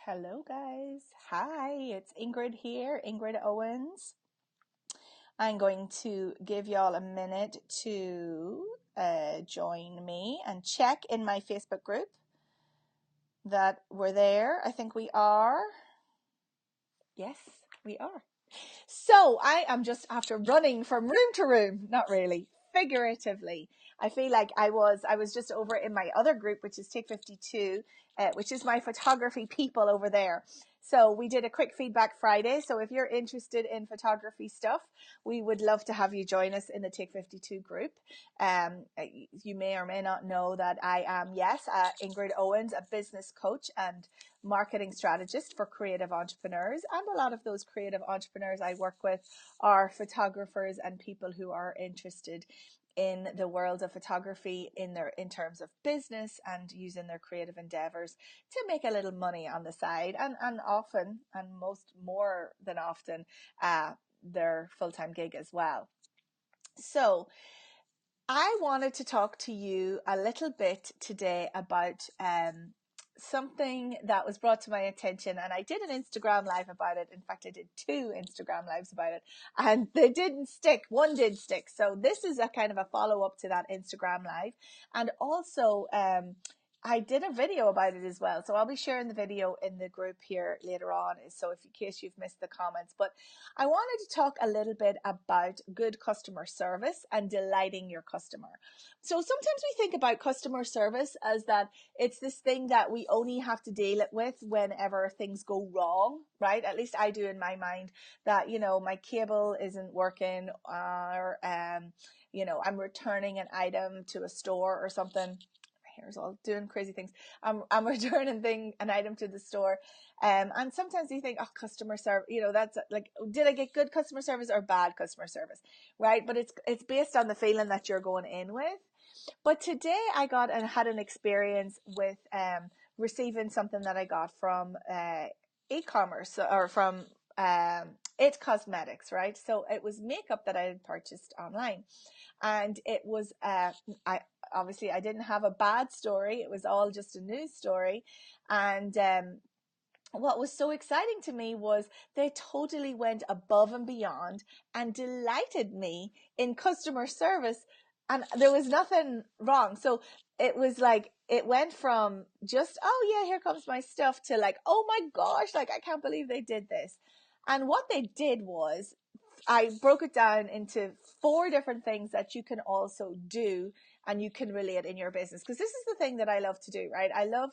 Hello, guys. Hi, it's Ingrid here, Ingrid Owens. I'm going to give y'all a minute to join me and check in my Facebook group that we're there. I think we are. Yes, we are. So I am just after running from room to room, not really, figuratively. I feel like I was just over in my other group, which is Take 52, which is my photography people over there. So we did a quick feedback Friday. So if you're interested in photography stuff, we would love to have you join us in the Take 52 group. You may or may not know that I am, yes, Ingrid Owens, a business coach and marketing strategist for creative entrepreneurs. And a lot of those creative entrepreneurs I work with are photographers and people who are interested in the world of photography in terms of business and using their creative endeavors to make a little money on the side and often and most more than often their full-time gig as well. So I wanted to talk to you a little bit today about something that was brought to my attention, and I did an Instagram live about it. In fact, I did two Instagram lives about it, and they didn't stick. One did stick. So this is a kind of a follow-up to that Instagram live. And also I did a video about it as well. So I'll be sharing the video in the group here later on. So if in case you've missed the comments, but I wanted to talk a little bit about good customer service and delighting your customer. So sometimes we think about customer service as that it's this thing that we only have to deal with whenever things go wrong, right? At least I do in my mind that, my cable isn't working or, I'm returning an item to a store or something. Here's all doing crazy things. I'm returning an item to the store. And sometimes you think, oh, customer service, that's like, did I get good customer service or bad customer service? Right. But it's based on the feeling that you're going in with. But today I got and had an experience with receiving something that I got from e-commerce or from It Cosmetics, right? So it was makeup that I had purchased online, and it was I didn't have a bad story. It was all just a news story, and what was so exciting to me was they totally went above and beyond and delighted me in customer service, and there was nothing wrong. So it was like it went from just, oh yeah, here comes my stuff, to like, oh my gosh, like I can't believe they did this. And what they did was I broke it down into 4 different things that you can also do and you can relate in your business, because this is the thing that I love to do, right? I love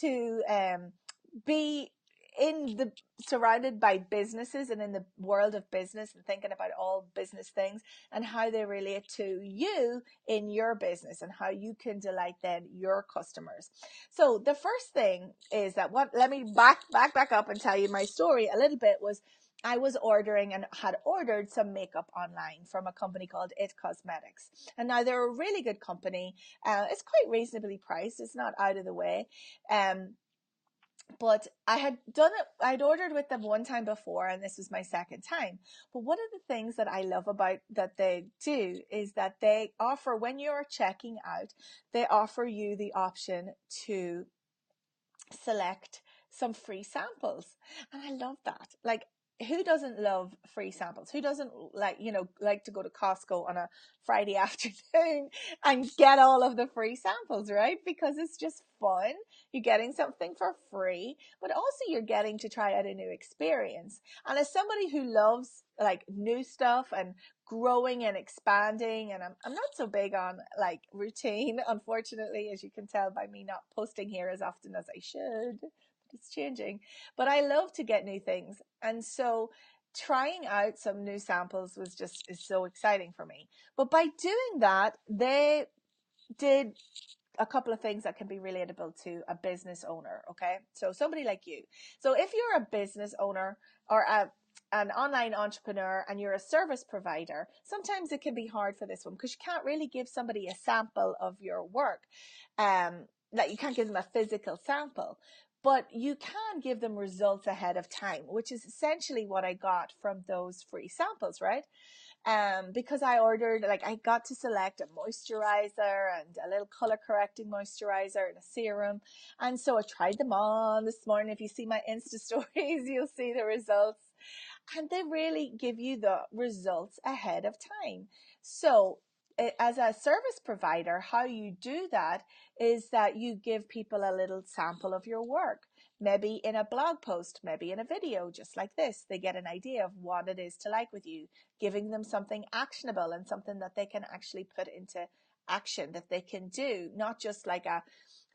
to be in the surrounded by businesses and in the world of business and thinking about all business things and how they relate to you in your business and how you can delight then your customers. So the first thing is that let me back up and tell you my story a little bit. Was I was ordering and had ordered some makeup online from a company called It Cosmetics. And now they're a really good company. It's quite reasonably priced. It's not out of the way. But I had done it, I'd ordered with them one time before, and this was my second time. But one of the things that I love about that they do is that they offer, when you're checking out, they offer you the option to select some free samples. And I love that. Like, who doesn't love free samples? Who doesn't like to go to Costco on a Friday afternoon and get all of the free samples, right? Because it's just fun. You're getting something for free, but also you're getting to try out a new experience. And as somebody who loves like new stuff and growing and expanding, and I'm not so big on like routine, unfortunately, as you can tell by me not posting here as often as I should. It's changing, but I love to get new things. And so trying out some new samples is so exciting for me. But by doing that, they did a couple of things that can be relatable to a business owner. Okay. So somebody like you. So if you're a business owner or an online entrepreneur and you're a service provider, sometimes it can be hard for this one because you can't really give somebody a sample of your work. That you can't give them a physical sample, but you can give them results ahead of time, which is essentially what I got from those free samples, right? because I ordered, like, I got to select a moisturizer and a little color correcting moisturizer and a serum. And so I tried them on this morning. If you see my Insta stories, you'll see the results. And they really give you the results ahead of time. So as a service provider, how you do that is that you give people a little sample of your work, maybe in a blog post, maybe in a video, just like this. They get an idea of what it is to like with you, giving them something actionable and something that they can actually put into action, that they can do, not just like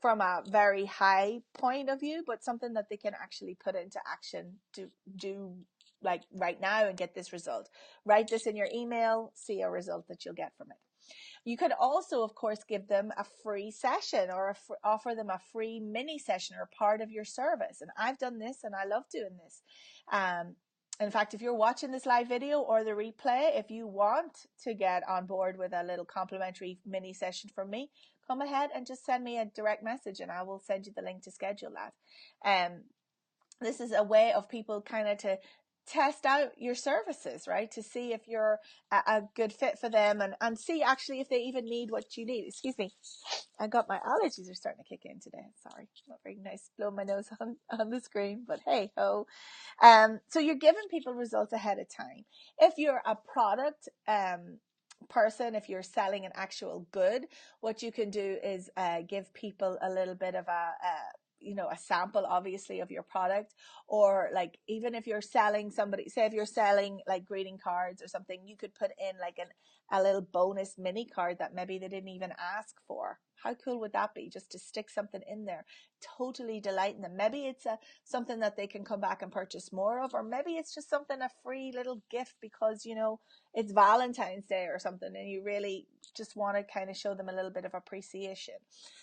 from a very high point of view, but something that they can actually put into action to do, like right now, and get this result. Write this in your email, see a result that you'll get from it. You could also, of course, give them a free session, or offer them a free mini session or part of your service. And I've done this and I love doing this. In fact, if you're watching this live video or the replay, if you want to get on board with a little complimentary mini session from me, come ahead and just send me a direct message and I will send you the link to schedule that. This is a way of people kind of to test out your services, right? To see if you're a good fit for them, and see actually if they even need what you need. Excuse me. I got my allergies are starting to kick in today. Sorry. Not very nice blowing my nose on the screen, but hey ho. So you're giving people results ahead of time. If you're a product person, if you're selling an actual good, what you can do is give people a little bit of a sample, obviously, of your product. Or like, even if you're selling somebody, say if you're selling like greeting cards or something, you could put in like a little bonus mini card that maybe they didn't even ask for. How cool would that be, just to stick something in there, totally delighting them? Maybe it's something that they can come back and purchase more of, or maybe it's just something, a free little gift, because it's Valentine's Day or something, and you really just want to kind of show them a little bit of appreciation.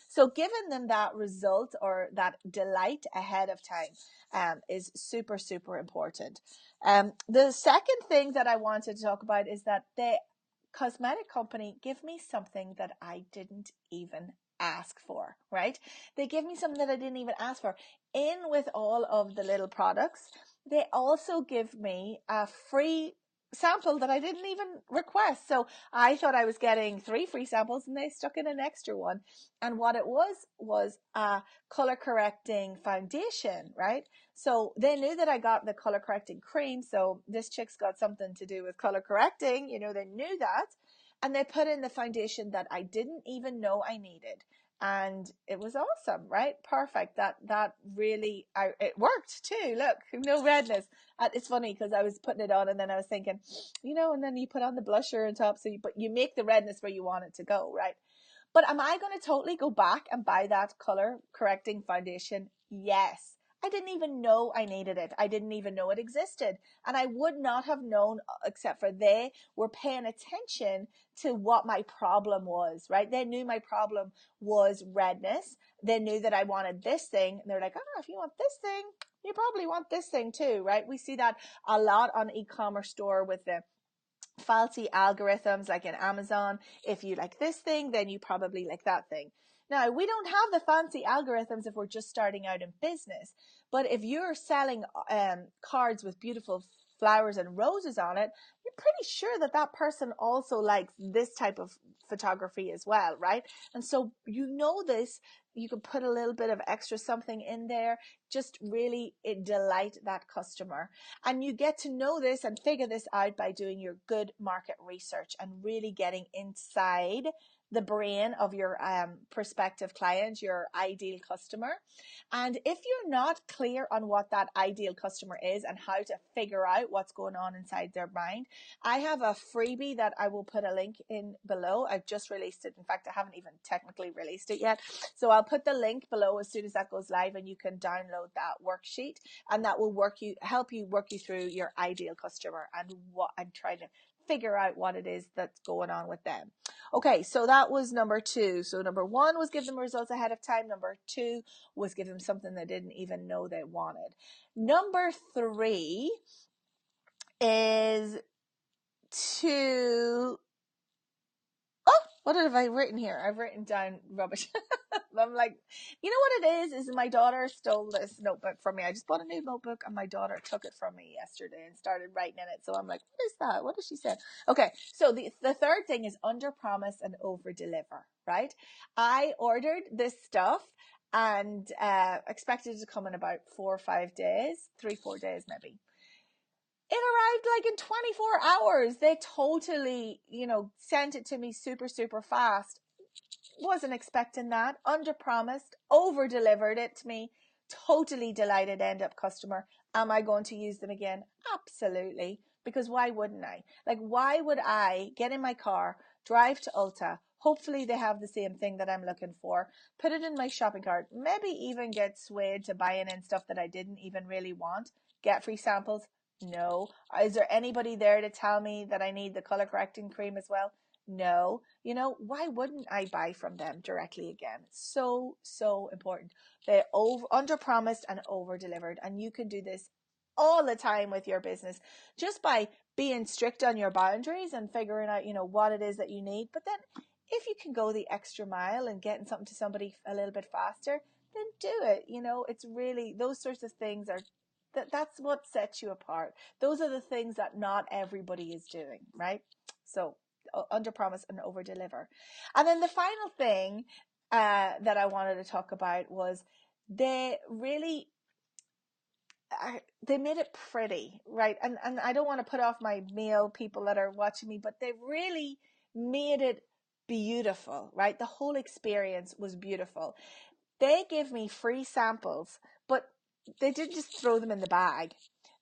So giving them that result or that delight ahead of time is super, super important. The second thing that I wanted to talk about is that the cosmetic company give me something that I didn't even ask for, right? They give me something that I didn't even ask for. In with all of the little products, they also give me a free sample that I didn't even request. So I thought I was getting 3 free samples, and they stuck in an extra one. And what it was a color correcting foundation, right? So they knew that I got the color correcting cream. So this chick's got something to do with color correcting, they knew that. And they put in the foundation that I didn't even know I needed. And it was awesome, right? Perfect. That really, it worked too. Look, no redness. It's funny because I was putting it on and then I was thinking, and then you put on the blusher on top. But you make the redness where you want it to go, right? But am I going to totally go back and buy that color correcting foundation? Yes. I didn't even know I needed it. I didn't even know it existed. And I would not have known, except for they were paying attention to what my problem was, right? They knew my problem was redness. They knew that I wanted this thing. And they're like, if you want this thing, you probably want this thing too, right? We see that a lot on e-commerce store with the fancy algorithms, like in Amazon. If you like this thing, then you probably like that thing. Now, we don't have the fancy algorithms if we're just starting out in business, but if you're selling cards with beautiful flowers and roses on it, you're pretty sure that that person also likes this type of photography as well, right? And so this, you can put a little bit of extra something in there, just really delight that customer. And you get to know this and figure this out by doing your good market research and really getting inside the brain of your prospective client, your ideal customer. And if you're not clear on what that ideal customer is and how to figure out what's going on inside their mind, I have a freebie that I will put a link in below. I've just released it. In fact, I haven't even technically released it yet. So I'll put the link below as soon as that goes live, and you can download that worksheet, and that will help you work you through your ideal customer and what I'm trying to figure out what it is that's going on with them. Okay, so that was number 2. So number 1 was give them results ahead of time. Number 2 was give them something they didn't even know they wanted. Number 3 is to What have I written here? I've written down rubbish. I'm like, you know what it is my daughter stole this notebook from me. I just bought a new notebook and my daughter took it from me yesterday and started writing in it. So I'm like, what is that? What did she say? Okay. So the third thing is under promise and over deliver, right? I ordered this stuff and expected it to come in about 4 or 5 days, 3, 4 days maybe. It arrived like in 24 hours. They totally, sent it to me super, super fast. Wasn't expecting that. Under promised, over delivered it to me. Totally delighted end up customer. Am I going to use them again? Absolutely. Because why wouldn't I? Like, why would I get in my car, drive to Ulta? Hopefully they have the same thing that I'm looking for. Put it in my shopping cart. Maybe even get swayed to buying in stuff that I didn't even really want. Get free samples. No. Is there anybody there to tell me that I need the color correcting cream as well? No. Why wouldn't I buy from them directly again? So, so important. They under promised and over delivered. And you can do this all the time with your business just by being strict on your boundaries and figuring out, what it is that you need. But then if you can go the extra mile and getting something to somebody a little bit faster, then do it. It's really those sorts of things are that's what sets you apart. Those are the things that not everybody is doing, right? So under promise and over deliver. And then the final thing that I wanted to talk about was they really they made it pretty, right? And I don't want to put off my male people that are watching me, but they really made it beautiful, right? The whole experience was beautiful. They give me free samples, but they didn't just throw them in the bag.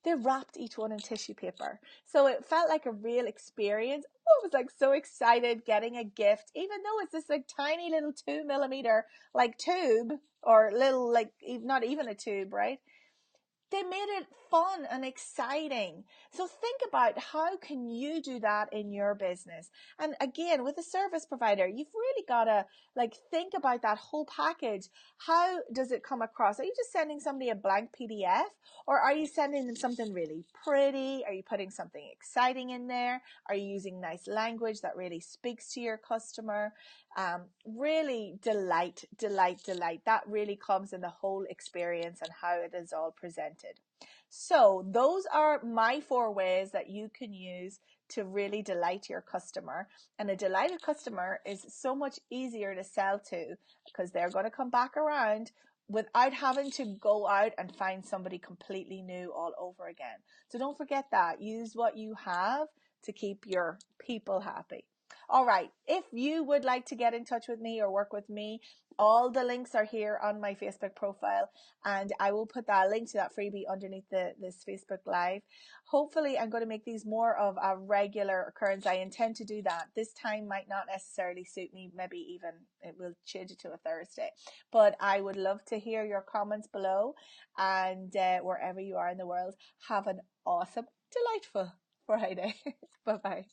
They wrapped each one in tissue paper. So it felt like a real experience. I was like so excited getting a gift, even though it's this like tiny little 2 millimeter like tube or little like not even a tube, right? They made it fun and exciting. So think about how can you do that in your business? And again, with a service provider, you've really got to think about that whole package. How does it come across? Are you just sending somebody a blank PDF, or are you sending them something really pretty? Are you putting something exciting in there? Are you using nice language that really speaks to your customer? Really delight. That really comes in the whole experience and how it is all presented. So those are my 4 ways that you can use to really delight your customer. And a delighted customer is so much easier to sell to because they're going to come back around without having to go out and find somebody completely new all over again. So don't forget that. Use what you have to keep your people happy. All right. If you would like to get in touch with me or work with me, all the links are here on my Facebook profile, and I will put that link to that freebie underneath this Facebook Live. Hopefully, I'm going to make these more of a regular occurrence. I intend to do that. This time might not necessarily suit me. Maybe even it will change it to a Thursday. But I would love to hear your comments below, and wherever you are in the world, have an awesome, delightful Friday. Bye-bye.